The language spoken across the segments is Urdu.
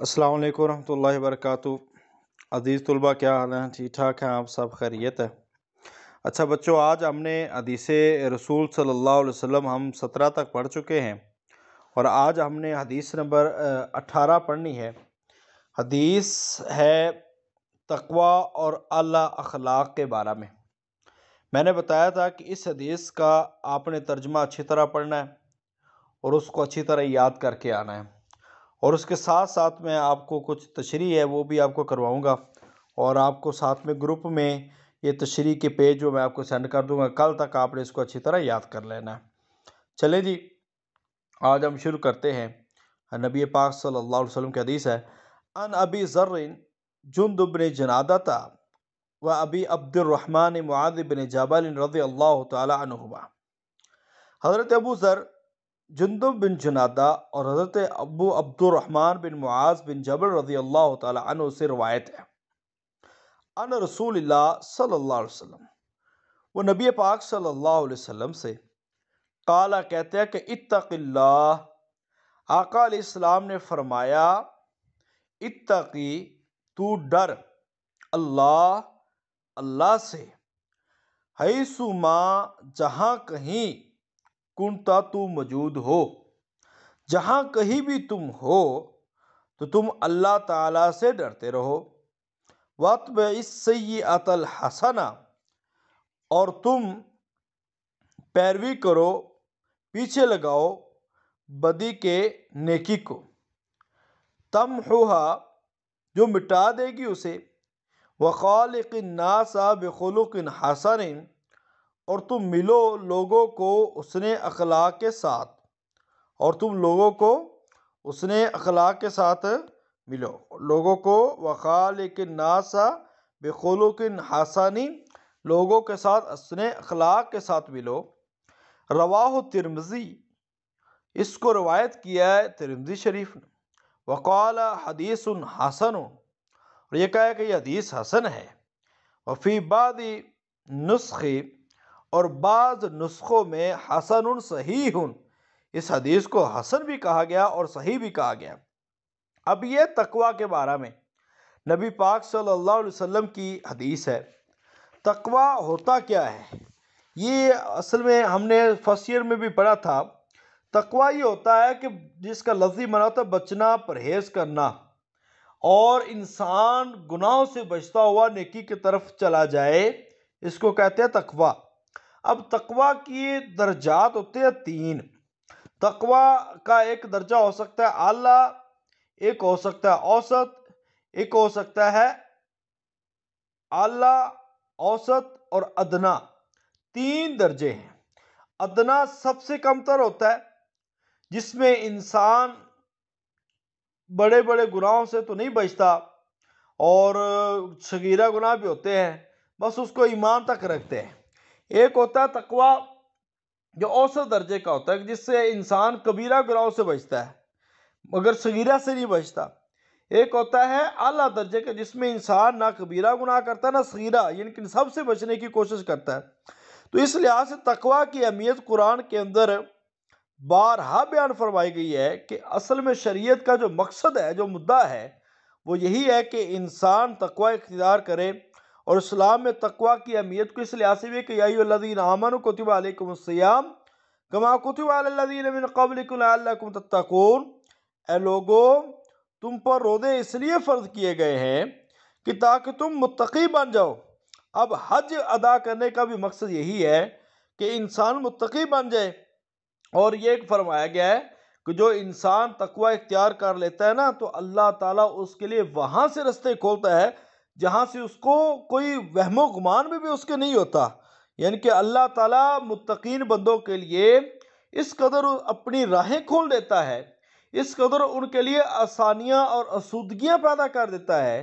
السلام علیکم ورحمۃ اللہ وبرکاتہ۔ عزیز طلبہ، کیا حال ہیں؟ ٹھیک ٹھاک ہیں آپ سب؟ خیریت ہے؟ اچھا بچوں، آج ہم نے حدیث رسول صلی اللہ علیہ وسلم ہم 17 تک پڑھ چکے ہیں، اور آج ہم نے حدیث نمبر 18 پڑھنی ہے۔ حدیث ہے تقوی اور اعلیٰ اخلاق کے بارے میں نے بتایا تھا کہ اس حدیث کا آپ نے ترجمہ اچھی طرح پڑھنا ہے اور اس کو اچھی طرح یاد کر کے آنا ہے، اور اس کے ساتھ ساتھ میں آپ کو کچھ تشریح ہے وہ بھی آپ کو کرواؤں گا، اور آپ کو ساتھ میں گروپ میں یہ تشریح کے پیج جو میں آپ کو سینڈ کر دوں گا، کل تک آپ نے اس کو اچھی طرح یاد کر لینا ہے۔ چلیں جی، آج ہم شروع کرتے ہیں۔ نبی پاک صلی اللہ علیہ وسلم کی حدیث ہے، ان ابی ذر جندب بن جنادہ و ابی عبد الرحمن معاذ بن جبل رضی اللہ تعالی عنہما۔ حضرت ابو ذر جندب بن جنادہ اور حضرت ابو عبد الرحمن بن معاذ بن جبل رضی اللہ تعالی عنہ سے روایت ہے، ان رسول اللہ صلی اللہ علیہ وسلم، وہ نبی پاک صلی اللہ علیہ وسلم سے قالا کہتے ہیں کہ اتق اللہ، آقا علیہ السلام نے فرمایا اتقی، تو ڈر، اللہ سے، حیث ما، جہاں کہیں، کنتا تو موجود ہو، جہاں کہیں بھی تم ہو تو تم اللہ تعالیٰ سے ڈرتے رہو۔ وَاتْبِعِ السَّيِّئَةَ الْحَسَنَةَ، اور تم پیروی کرو، پیچھے لگاؤ بدی کے نیکی کو، تمحوہا، جو مٹا دے گی اسے، وَخَالِقِ النَّاسَ بِخُلُقٍ حَسَنٍ، اور تم ملو لوگوں کو حسن اخلاق کے ساتھ، اور تم لوگوں کو حسن اخلاق کے ساتھ ملو، لوگوں کو وَخَالِقِ النَّاسَ بِخُلُقٍ حَسَنٍ، لوگوں کے ساتھ حسن اخلاق کے ساتھ ملو۔ رواہ ترمذی، اس کو روایت کیا ہے ترمذی شریف نے۔ وقال حدیث حسن، اور یہ کہا ہے کہ یہ حدیث حسن ہے۔ وفی بعض نسخ، اور بعض نسخوں میں حسن صحیح، اس حدیث کو حسن بھی کہا گیا اور صحیح بھی کہا گیا۔ اب یہ تقوی کے بارے میں نبی پاک صلی اللہ علیہ وسلم کی حدیث ہے۔ تقوی ہوتا کیا ہے؟ یہ اصل میں ہم نے فرسٹ ایئر میں بھی پڑھا تھا۔ تقوی یہ ہوتا ہے کہ جس کا لفظی معنی ہوتا ہے بچنا، پرہیز کرنا، اور انسان گناہوں سے بچتا ہوا نیکی کی طرف چلا جائے، اس کو کہتے ہیں تقوی۔ اب تقوی کی درجات ہوتے ہیں 3۔ تقوی کا ایک درجہ ہو سکتا ہے اعلیٰ، ایک ہو سکتا ہے اوسط، ایک ہو سکتا ہے اعلیٰ، اوسط اور ادنا، 3 درجے ہیں۔ ادنا سب سے کم تر ہوتا ہے، جس میں انسان بڑے بڑے گناہوں سے تو نہیں بچتا، اور صغیرہ گناہ بھی ہوتے ہیں، بس اس کو ایمان تک رکھتے ہیں۔ ایک ہوتا ہے تقوی جو اوسط درجے کا ہوتا ہے، جس سے انسان کبیرہ گناہوں سے بچتا ہے مگر صغیرہ سے نہیں بچتا۔ ایک ہوتا ہے اعلیٰ درجے کا، جس میں انسان نہ کبیرہ گناہ کرتا نہ صغیرہ، یعنی کہ سب سے بچنے کی کوشش کرتا ہے۔ تو اس لحاظ سے تقوی کی اہمیت قرآن کے اندر بارہا بیان فرمائی گئی ہے کہ اصل میں شریعت کا جو مقصد ہے، جو مدعا ہے، وہ یہی ہے کہ انسان تقوی اختیار کرے۔ اور اسلام میں تقوی کی اہمیت کو اس لحاظ سے بھی کہ یا ایھا الذین آمنوا کتب علیکم الصیام کما کتب علی الذین من قبلکم لعلکم تتقون، اے لوگو، تم پر روزے اس لیے فرض کیے گئے ہیں کہ تاکہ تم متقی بن جاؤ۔ اب حج ادا کرنے کا بھی مقصد یہی ہے کہ انسان متقی بن جائے، اور یہ فرمایا گیا ہے کہ جو انسان تقوی اختیار کر لیتا ہے نا، تو اللہ تعالیٰ اس کے لیے وہاں سے رستے کھولتا ہے جہاں سے اس کو کوئی وہم و گمان بھی اس کے نہیں ہوتا۔ یعنی کہ اللہ تعالیٰ متقین بندوں کے لیے اس قدر اپنی راہیں کھول دیتا ہے، اس قدر ان کے لیے آسانیاں اور آسودگیاں پیدا کر دیتا ہے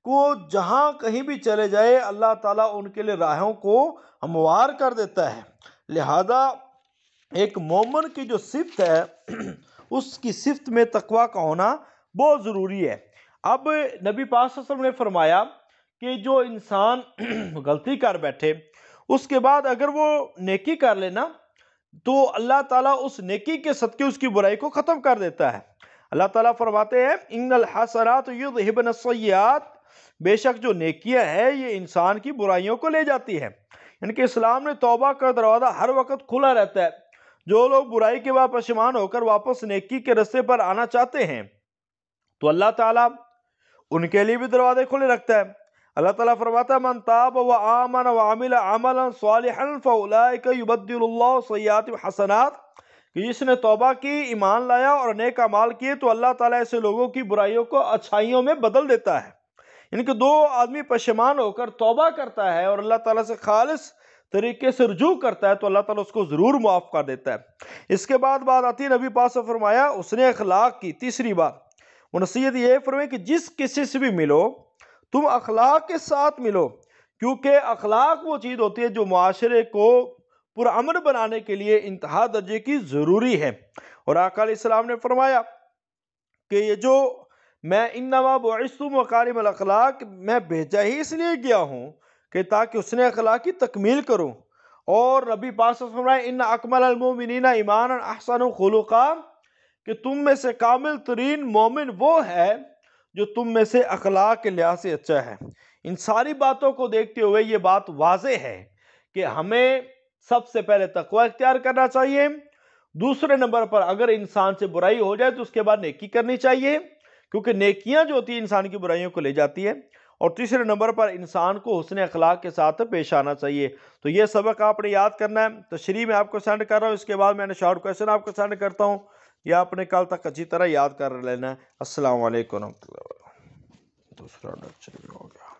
کہ وہ جہاں کہیں بھی چلے جائے اللہ تعالیٰ ان کے لیے راہوں کو ہموار کر دیتا ہے۔ لہذا ایک مومن کی جو صفت ہے اس کی صفت میں تقوی کا ہونا بہت ضروری ہے۔ اب نبی پاک صلی اللہ علیہ وسلم نے فرمایا کہ جو انسان غلطی کر بیٹھے، اس کے بعد اگر وہ نیکی کر لینا، تو اللہ تعالیٰ اس نیکی کے صدقے اس کی برائی کو ختم کر دیتا ہے۔ اللہ تعالیٰ فرماتے ہیں ان الحسنات یذہبن السیئات، بے شک جو نیکیاں ہے یہ انسان کی برائیوں کو لے جاتی ہے۔ یعنی کہ اسلام نے توبہ کا دروازہ ہر وقت کھلا رہتا ہے۔ جو لوگ برائی کے بعد پشیمان ہو کر واپس نیکی کے رستے پر آنا چاہتے ہیں تو اللہ تعالیٰ ان کے لیے بھی دروازے کھلے رکھتا ہے۔ اللہ تعالیٰ فرماتا ہے من تاب وآمن وعمل عملا صالحا فاولئک یبدل اللہ سیئاتہم حسنات، کہ جس نے توبہ کی، ایمان لایا اور نیک اعمال کیے تو اللہ تعالیٰ ایسے لوگوں کی برائیوں کو اچھائیوں میں بدل دیتا ہے۔ یعنی کہ دو آدمی پشیمان ہو کر توبہ کرتا ہے اور اللہ تعالیٰ سے خالص طریقے سے رجوع کرتا ہے تو اللہ تعالیٰ اس کو ضرور معاف کر دیتا ہے۔ اس کے بعد بات آتی ہے نبی پاک سے فرمایا اس نے اخلاق کی تیسری بات، وہ نصیحت یہ فرمائی کہ جس کسی سے بھی ملو تم اخلاق کے ساتھ ملو، کیونکہ اخلاق وہ چیز ہوتی ہے جو معاشرے کو پرامن بنانے کے لیے انتہا درجے کی ضروری ہے۔ اور آقا علیہ السلام نے فرمایا کہ یہ جو میں انما بعثت مکارم الاخلاق، میں بھیجا ہی اس لیے گیا ہوں کہ تاکہ اس نے اخلاق کی تکمیل کروں۔ اور نبی پاک صلی اللہ علیہ وسلم فرمایا ان اکمل المؤمنین ایمانا احسن خلقا، کہ تم میں سے کامل ترین مومن وہ ہے جو تم میں سے اخلاق کے لحاظ سے اچھا ہے۔ ان ساری باتوں کو دیکھتے ہوئے یہ بات واضح ہے کہ ہمیں سب سے پہلے تقوی اختیار کرنا چاہیے، دوسرے نمبر پر اگر انسان سے برائی ہو جائے تو اس کے بعد نیکی کرنی چاہیے، کیونکہ نیکیاں جو ہوتی ہیں انسان کی برائیوں کو لے جاتی ہے، اور تیسرے نمبر پر انسان کو حسن اخلاق کے ساتھ پیش آنا چاہیے۔ تو یہ سبق آپ نے یاد کرنا ہے۔ تشریح میں آپ کو سینڈ کر رہا ہوں، اس کے بعد میں نے شارٹ کویسچن آپ کو سینڈ کرتا ہوں، یا آپ نے کل تک اچھی طرح یاد کر لینا ہے۔ السلام علیکم ورحمۃ اللہ وبرکاتہ۔ دوسرا لیکچر بھی ہو گیا۔